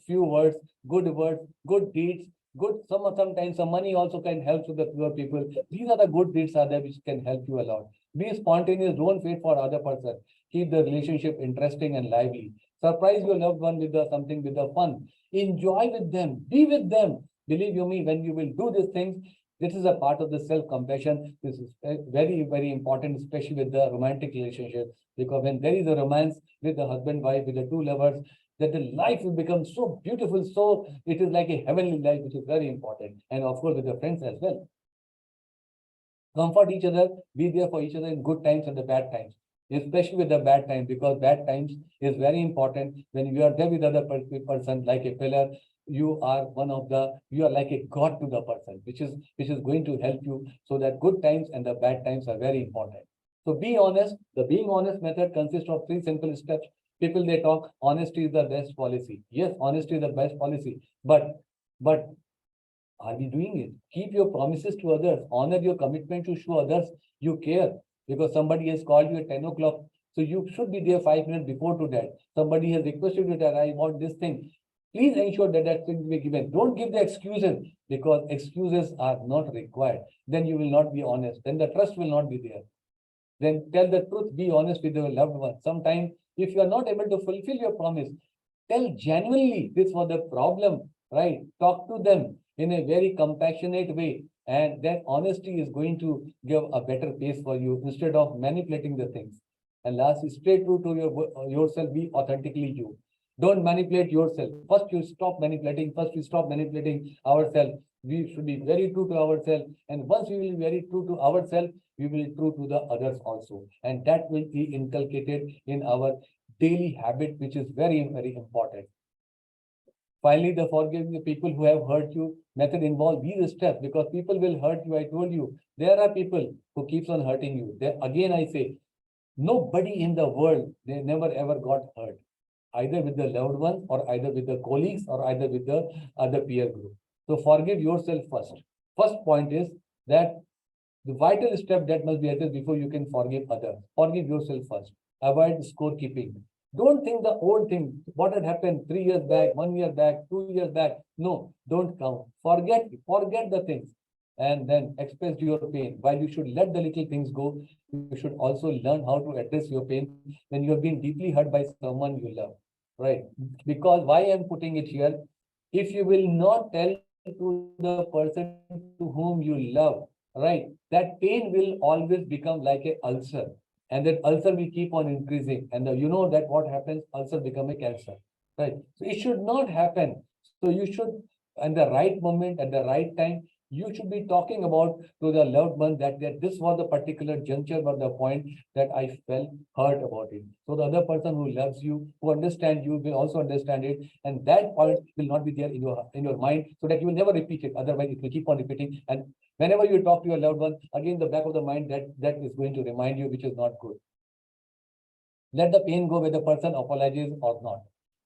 few words, good deeds, good. Sometimes some money also can help to the poor people. These are the good deeds are there which can help you a lot. Be spontaneous. Don't wait for other person. Keep the relationship interesting and lively. Surprise your loved one with something with the fun. Enjoy with them, be with them. Believe you me, when you will do these things, this is a part of the self-compassion. This is very important, especially with the romantic relationship, because when there is a romance with the husband, wife, with the two lovers, that the life will become so beautiful. So it is like a heavenly life, which is very important. And of course, with the friends as well. Comfort each other, be there for each other in good times and the bad times, especially with the bad times, because bad times is very important. When you are there with other person like a pillar, you are like a god to the person, which is going to help you. So that good times and the bad times are very important. So be honest. The being honest method consists of three simple steps. People, they talk honesty is the best policy. Yes, honesty is the best policy, but are we doing it? Keep your promises to others. Honor your commitment to show others you care. Because somebody has called you at 10 o'clock. So you should be there 5 minutes before to that. Somebody has requested you that I want this thing. Please ensure that that thing will be given. Don't give the excuses, because excuses are not required. Then you will not be honest. Then the trust will not be there. Then tell the truth. Be honest with your loved one. Sometimes, if you are not able to fulfill your promise, tell genuinely this was the problem, right? Talk to them in a very compassionate way. And that honesty is going to give a better pace for you instead of manipulating the things. And last, stay true to yourself. Be authentically you. Don't manipulate yourself. First, you stop manipulating. First, we stop manipulating ourselves. We should be very true to ourselves. And once we will be very true to ourselves, we will be true to the others also. And that will be inculcated in our daily habit, which is very important. Finally, the forgiving the people who have hurt you method involve these steps, because people will hurt you. I told you, there are people who keeps on hurting you. There, again, I say, nobody in the world, they never ever got hurt, either with the loved ones or either with the colleagues or either with the other peer group. So forgive yourself first. First point is that the vital step that must be addressed before you can forgive others. Forgive yourself first. Avoid scorekeeping. Don't think the old thing, what had happened 3 years back, 1 year back, 2 years back. No, don't count. Forget the things. and then expressed your pain. While you should let the little things go, you should also learn how to address your pain when you have been deeply hurt by someone you love. Right? Because why I'm putting it here, if you will not tell to the person to whom you love, right, that pain will always become like a ulcer. And that ulcer will keep on increasing. And you know that what happens, ulcer become a cancer. Right. So it should not happen. So you should, at the right moment, at the right time, you should be talking about to the loved one that this was the particular juncture or the point that I felt hurt about it. So the other person who loves you, who understands you, will also understand it, and that point will not be there in your mind, so that you will never repeat it. Otherwise, it will keep on repeating. And whenever you talk to your loved one, again the back of the mind that is going to remind you, which is not good. Let the pain go whether the person apologizes or not.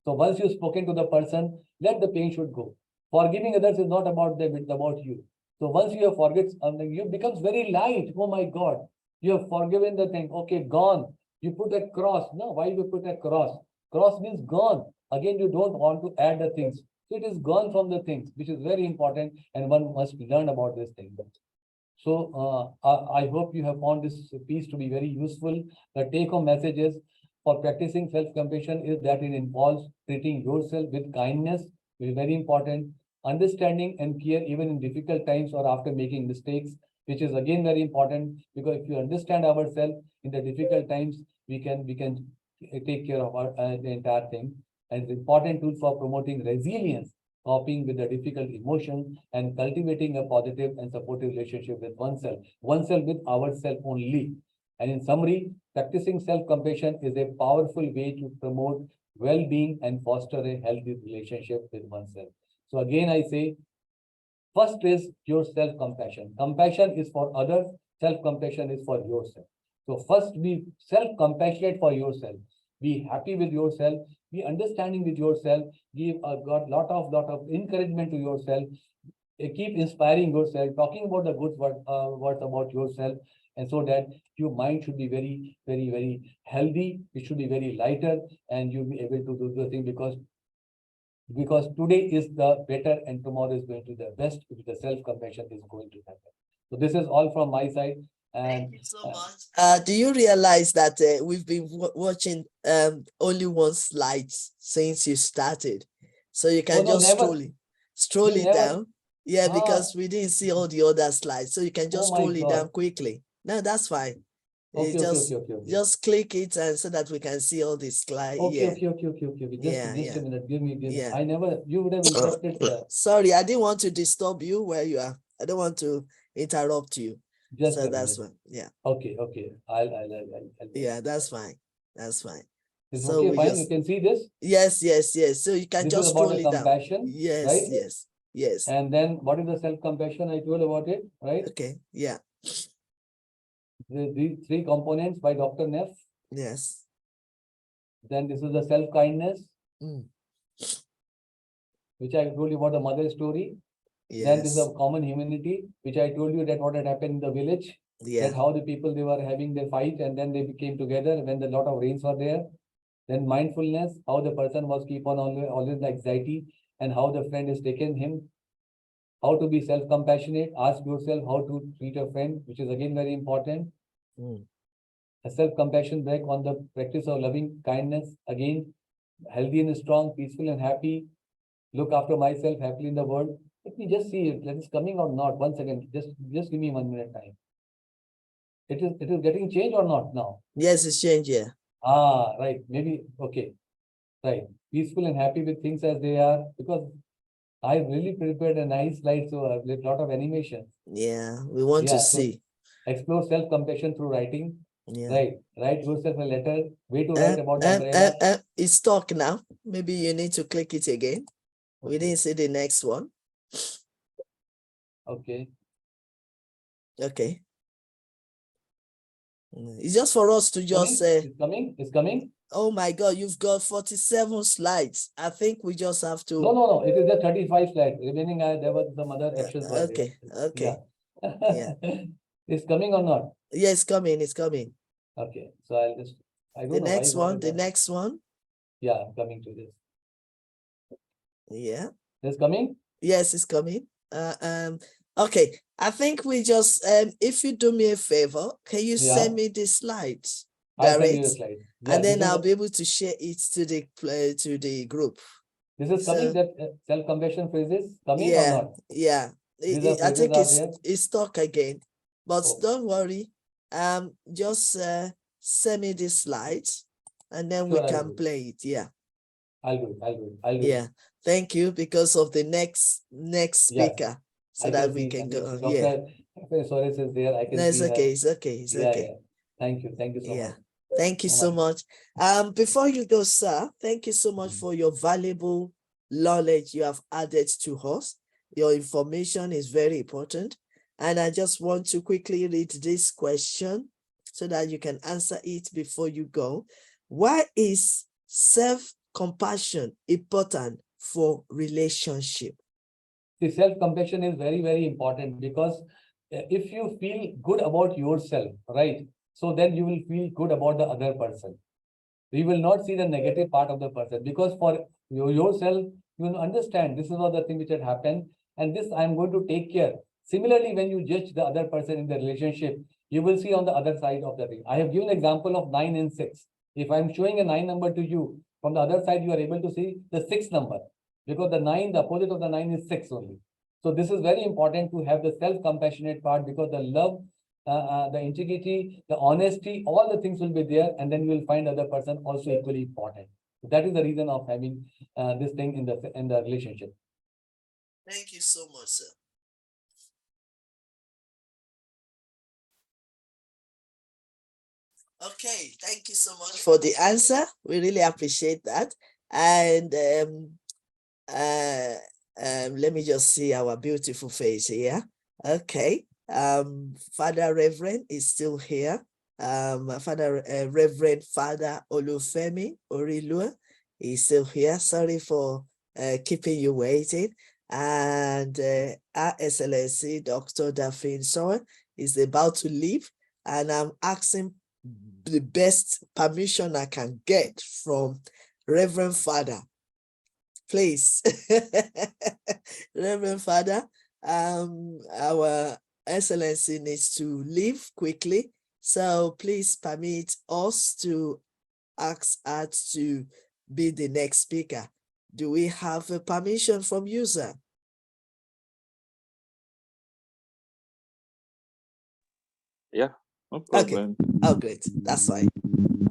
So once you've spoken to the person, let the pain should go. Forgiving others is not about them, it's about you. So once you have forget something, you becomes very light. Oh my God, you have forgiven the thing. Okay, gone. You put a cross. No, why you put a cross? Cross means gone. Again, you don't want to add the things. So it is gone from the things, which is very important, and one must learn about this thing. So I hope you have found this piece to be very useful. The take-home message is, for practicing self-compassion is that it involves treating yourself with kindness, which is very important, understanding and care even in difficult times or after making mistakes, which is again very important, because if you understand ourselves in the difficult times, we can take care of the entire thing. And it's important tool for promoting resilience, coping with the difficult emotions, and cultivating a positive and supportive relationship with oneself with ourselves only. And in summary, practicing self-compassion is a powerful way to promote well-being and foster a healthy relationship with oneself. So again, I say, first is your self-compassion. Compassion is for others, self-compassion is for yourself. So first be self-compassionate for yourself. Be happy with yourself, be understanding with yourself, give a lot of encouragement to yourself, keep inspiring yourself, talking about the words about yourself, and so that your mind should be very, very, very healthy. It should be very lighter, and you'll be able to do the thing, because today is the better and tomorrow is going to be the best if the self-compassion is going to happen. So this is all from my side. And thank you so much. Do you realize that we've been watching only one slide since you started? So you can just scroll it down. Yeah, because we didn't see all the other slides. So you can just scroll it down quickly. No, that's fine. Okay, just click it and so that we can see all the slides. Okay. Just a minute. Give me. You would have interrupted. Sorry, I didn't want to disturb you where you are. I don't want to interrupt you. Just so that's one. Yeah. Okay. I'll yeah, that's fine. That's fine. It's so okay, fine. You can see this. Yes. So you can just scroll it compassion, down. Yes, right? Yes. And then what is the self-compassion? I told about it, right? Okay. Yeah. These three components by Dr. Neff. Yes. Then this is the self-kindness, which I told you about the mother story. Yes. Then this is a common humanity, which I told you that what had happened in the village. Yeah. That how the people, they were having their fight and then they came together when the lot of rains were there. Then mindfulness, how the person was keep on always the anxiety, and how the friend has taken him. How to be self-compassionate, ask yourself how to treat a friend, which is again very important. A self-compassion break on the practice of loving kindness, again, healthy and strong, peaceful and happy. Look after myself, happily in the world. Let me just see if that is coming or not. Once again, just give me 1 minute time. It is getting changed or not now? Yes, it's changed, yeah. Right. Maybe okay. Right. Peaceful and happy with things as they are, because I really prepared a nice slide, so I've a lot of animations. Yeah, we want to see. Explore self-compassion through writing. Yeah. Right. Write yourself a letter. Way to write about the umbrella. It's stuck now. Maybe you need to click it again. Okay. We didn't see the next one. Okay. Okay. It's just for us to just say. It's coming. It's coming. Oh my God, you've got 47 slides. I think we just have to. No. It is the 35 slides. Remaining, there was some other actions. Okay. Yeah. It's coming or not? Yeah, it's coming. It's coming. Okay. So I'll just. I don't know. The next one. Yeah, I'm coming to this. Yeah. It's coming? Yes, it's coming. Okay, I think we just, if you do me a favor, can you Yeah. send me the slides? I'll send you Direct, the slide. Yeah, and then this I'll is, be able to share it to the group. this is coming, So that self-compassion phrases coming or yeah, not? yeah. These are I phrases think are there. it's stuck again, but Oh. don't worry. Just send me the slides, and then we Sure, I'll can do it. play it. Yeah, I'll do it. I'll do it. I'll do it. yeah. Thank you because of the next Yes, speaker, so I that can we see. can And go it's on. Yeah, Dr. Solis is there. I no, can it's see her. okay. It's okay. It's Yeah, okay. yeah. Thank you. Thank you so Yeah. much. Thank you so much. Before you go, sir, thank you so much for your valuable knowledge you have added to us. Your information is very important. And I just want to quickly read this question so that you can answer it before you go. Why is self-compassion important for relationship? The self-compassion is very, very important because if you feel good about yourself, right? So then you will feel good about the other person. You will not see the negative part of the person because for yourself, you will understand this is not the thing which had happened and this I'm going to take care. Similarly, when you judge the other person in the relationship, you will see on the other side of the thing. I have given example of 9 and 6. If I'm showing a 9 number to you, from the other side, you are able to see the 6 number because the 9, the opposite of the 9 is 6 only. So this is very important to have the self-compassionate part because the love, the integrity, the honesty, all the things will be there, and then you will find other person also equally important. That is the reason of having this thing in the relationship. Thank you so much, sir. Okay, thank you so much for the answer. We really appreciate that. And let me just see our beautiful face here. Okay. Father Reverend is still here. Father Reverend Father Olufemi Orilua is still here. Sorry for keeping you waiting. And our Excellency Dr. Daphne Soren is about to leave, and I'm asking the best permission I can get from Reverend Father. Please, Reverend Father, our Excellency needs to leave quickly. So please permit us to ask her to be the next speaker. Do we have a permission from you, sir? Yeah, no Okay. problem. Oh, great. That's fine.